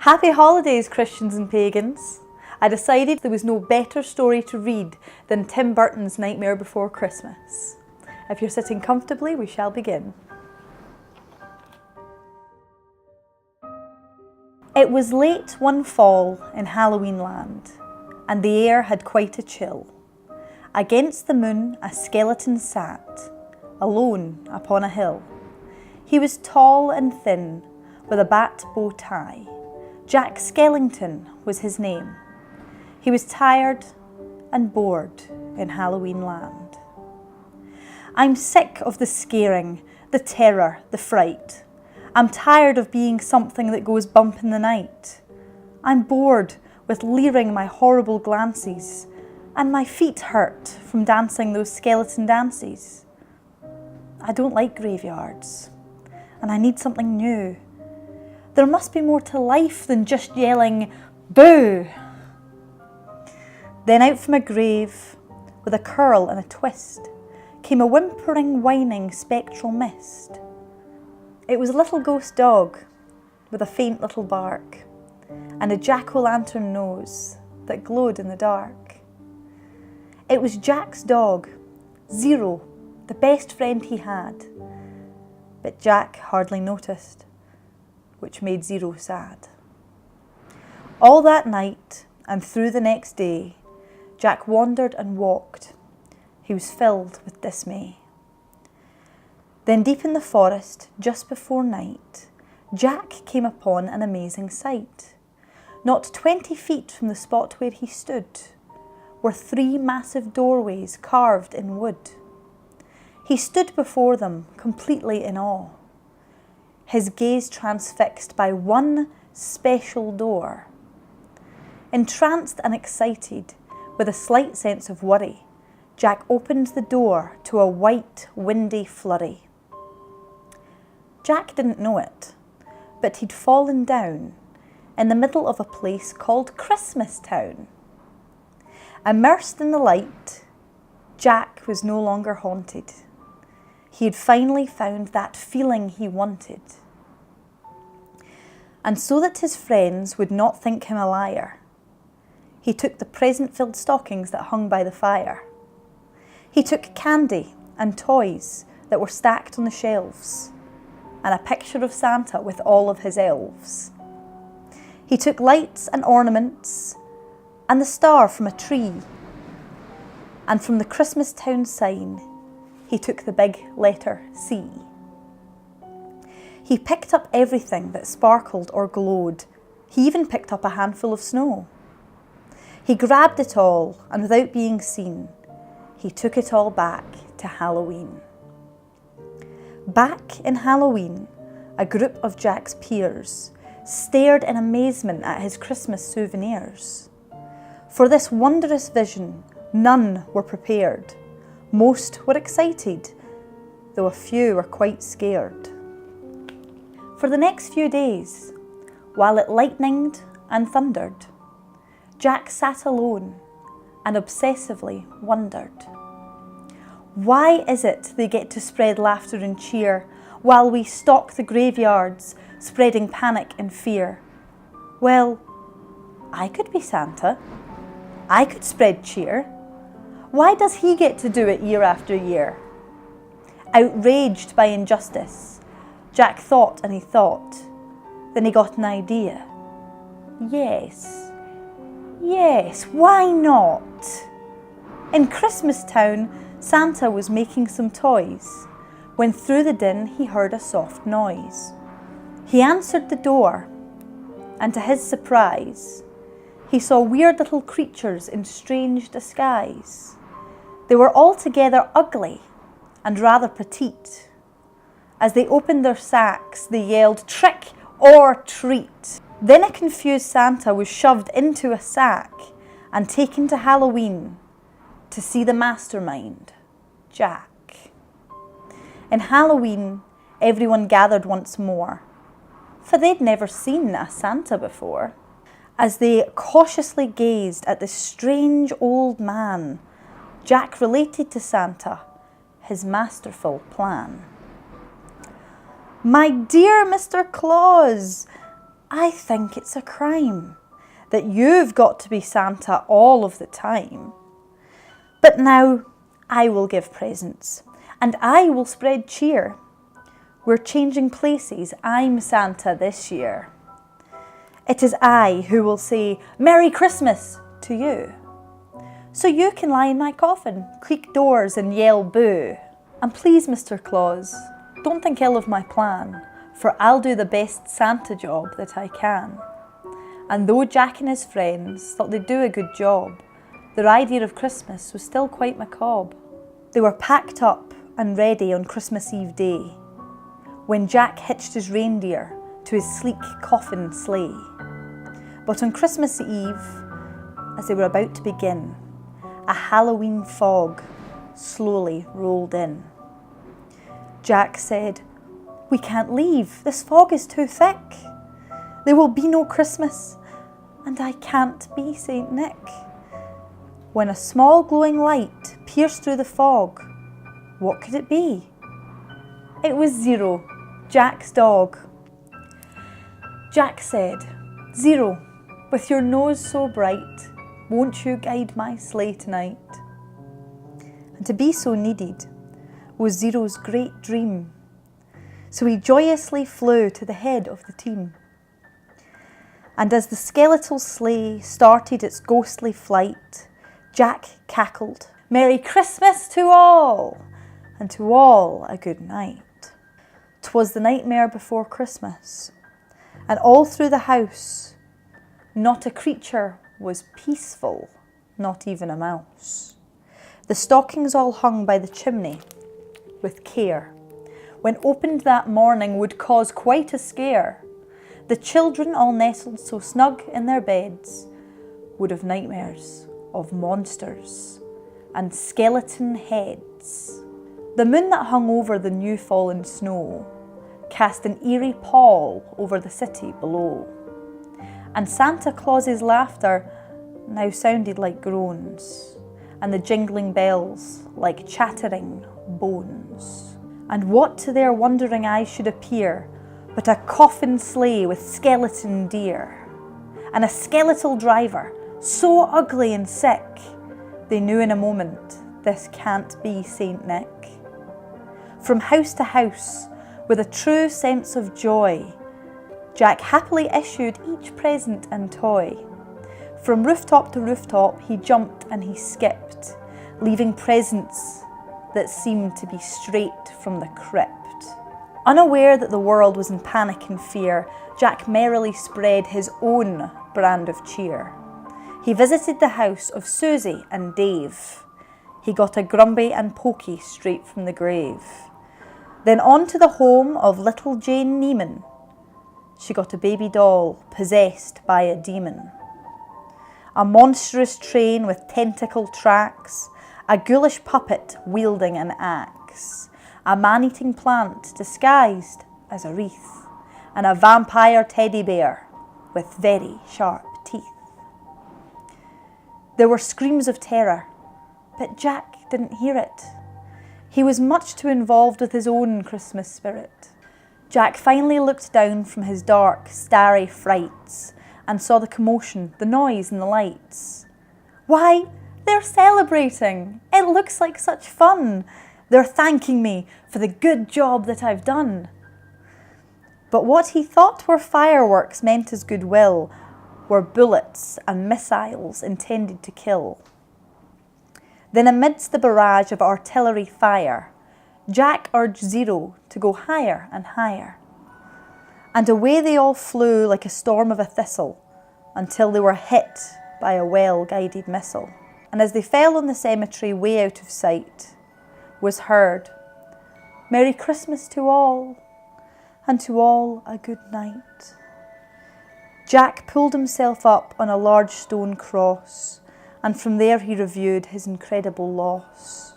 Happy holidays, Christians and pagans. I decided there was no better story to read than Tim Burton's Nightmare Before Christmas. If you're sitting comfortably, we shall begin. It was late one fall in Halloween land, and the air had quite a chill. Against the moon a skeleton sat, alone upon a hill. He was tall and thin, with a bat bow tie. Jack Skellington was his name. He was tired and bored in Halloween land. I'm sick of the scaring, the terror, the fright. I'm tired of being something that goes bump in the night. I'm bored with leering my horrible glances, and my feet hurt from dancing those skeleton dances. I don't like graveyards, and I need something new. There must be more to life than just yelling, boo! Then out from a grave, with a curl and a twist, came a whimpering, whining, spectral mist. It was a little ghost dog with a faint little bark and a jack-o'-lantern nose that glowed in the dark. It was Jack's dog, Zero, the best friend he had, but Jack hardly noticed, which made Zero sad. All that night and through the next day, Jack wandered and walked. He was filled with dismay. Then deep in the forest, just before night, Jack came upon an amazing sight. Not 20 feet from the spot where he stood were 3 massive doorways carved in wood. He stood before them, completely in awe, his gaze transfixed by one special door. Entranced and excited, with a slight sense of worry, Jack opened the door to a white, windy flurry. Jack didn't know it, but he'd fallen down in the middle of a place called Christmas Town. Immersed in the light, Jack was no longer haunted. He had finally found that feeling he wanted. And so that his friends would not think him a liar, he took the present-filled stockings that hung by the fire. He took candy and toys that were stacked on the shelves, and a picture of Santa with all of his elves. He took lights and ornaments, and the star from a tree, and from the Christmas Town sign, he took the big letter C. He picked up everything that sparkled or glowed. He even picked up a handful of snow. He grabbed it all, and without being seen, he took it all back to Halloween. Back in Halloween, a group of Jack's peers stared in amazement at his Christmas souvenirs. For this wondrous vision, none were prepared. Most were excited, though a few were quite scared. For the next few days, while it lightened and thundered, Jack sat alone and obsessively wondered. Why is it they get to spread laughter and cheer while we stalk the graveyards, spreading panic and fear? Well, I could be Santa. I could spread cheer. Why does he get to do it year after year? Outraged by injustice, Jack thought and he thought. Then he got an idea. Yes, why not? In Christmas Town, Santa was making some toys, when through the din he heard a soft noise. He answered the door, and to his surprise, he saw weird little creatures in strange disguise. They were altogether ugly and rather petite. As they opened their sacks, they yelled, "Trick or treat!" Then a confused Santa was shoved into a sack and taken to Halloween to see the mastermind, Jack. In Halloween, everyone gathered once more, for they'd never seen a Santa before. As they cautiously gazed at this strange old man, Jack related to Santa his masterful plan. "My dear Mr. Claus, I think it's a crime that you've got to be Santa all of the time. But now I will give presents and I will spread cheer. We're changing places, I'm Santa this year. It is I who will say Merry Christmas to you. So you can lie in my coffin, creak doors and yell boo. And please, Mr. Claus, don't think ill of my plan, for I'll do the best Santa job that I can. And though Jack and his friends thought they'd do a good job, their idea of Christmas was still quite macabre. They were packed up and ready on Christmas Eve day, when Jack hitched his reindeer to his sleek coffin sleigh. But on Christmas Eve, as they were about to begin, a Halloween fog slowly rolled in. Jack said, "We can't leave, this fog is too thick. There will be no Christmas, and I can't be Saint Nick." When a small glowing light pierced through the fog, what could it be? It was Zero, Jack's dog. Jack said, "Zero, with your nose so bright, won't you guide my sleigh tonight?" And to be so needed was Zero's great dream. So he joyously flew to the head of the team. And as the skeletal sleigh started its ghostly flight, Jack cackled, "Merry Christmas to all, and to all a good night." 'Twas the nightmare before Christmas, and all through the house, not a creature was peaceful, not even a mouse. The stockings all hung by the chimney with care, when opened that morning would cause quite a scare. The children all nestled so snug in their beds would have nightmares of monsters and skeleton heads. The moon that hung over the new fallen snow cast an eerie pall over the city below, and Santa Claus's laughter now sounded like groans, and the jingling bells like chattering bones. And what to their wondering eyes should appear but a coffin sleigh with skeleton deer, and a skeletal driver so ugly and sick, they knew in a moment this can't be Saint Nick. From house to house, with a true sense of joy, Jack happily issued each present and toy. From rooftop to rooftop he jumped and he skipped, leaving presents that seemed to be straight from the crypt. Unaware that the world was in panic and fear, Jack merrily spread his own brand of cheer. He visited the house of Susie and Dave. He got a Grumpy and Pokey straight from the grave. Then on to the home of little Jane Neiman. She got a baby doll possessed by a demon. A monstrous train with tentacle tracks, a ghoulish puppet wielding an axe, a man-eating plant disguised as a wreath, and a vampire teddy bear with very sharp teeth. There were screams of terror, but Jack didn't hear it. He was much too involved with his own Christmas spirit. Jack finally looked down from his dark, starry frights and saw the commotion, the noise and the lights. Why, they're celebrating! It looks like such fun! They're thanking me for the good job that I've done. But what he thought were fireworks meant as goodwill were bullets and missiles intended to kill. Then amidst the barrage of artillery fire, Jack urged Zero to go higher and higher. And away they all flew like a storm of a thistle until they were hit by a well-guided missile. And as they fell on the cemetery way out of sight, was heard, "Merry Christmas to all, and to all a good night." Jack pulled himself up on a large stone cross, and from there he reviewed his incredible loss.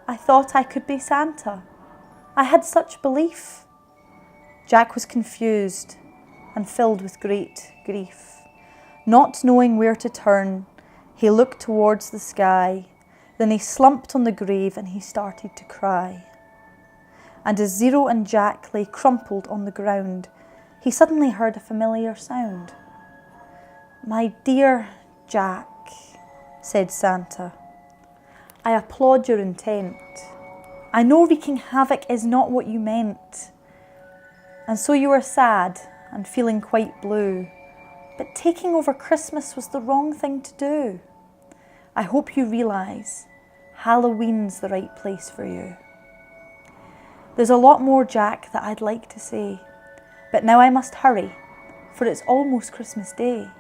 "I thought I could be Santa. I had such belief." Jack was confused and filled with great grief. Not knowing where to turn, he looked towards the sky, then he slumped on the grave and he started to cry. And as Zero and Jack lay crumpled on the ground, he suddenly heard a familiar sound. "My dear Jack," said Santa, "I applaud your intent. I know wreaking havoc is not what you meant. And so you are sad and feeling quite blue. But taking over Christmas was the wrong thing to do. I hope you realise Halloween's the right place for you. There's a lot more, Jack, that I'd like to say, but now I must hurry, for it's almost Christmas Day."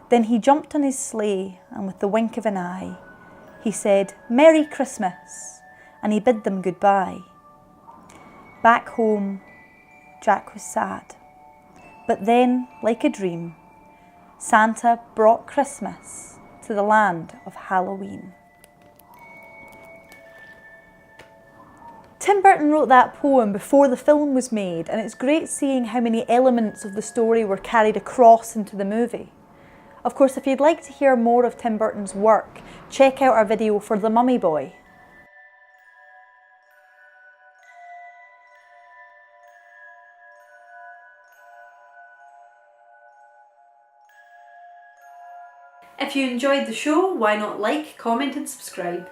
Then he jumped on his sleigh, and with the wink of an eye, he said, "Merry Christmas," and he bid them goodbye. Back home, Jack was sad. But then, like a dream, Santa brought Christmas to the land of Halloween. Tim Burton wrote that poem before the film was made, and it's great seeing how many elements of the story were carried across into the movie. Of course, if you'd like to hear more of Tim Burton's work, check out our video for The Mummy Boy. If you enjoyed the show, why not like, comment and subscribe?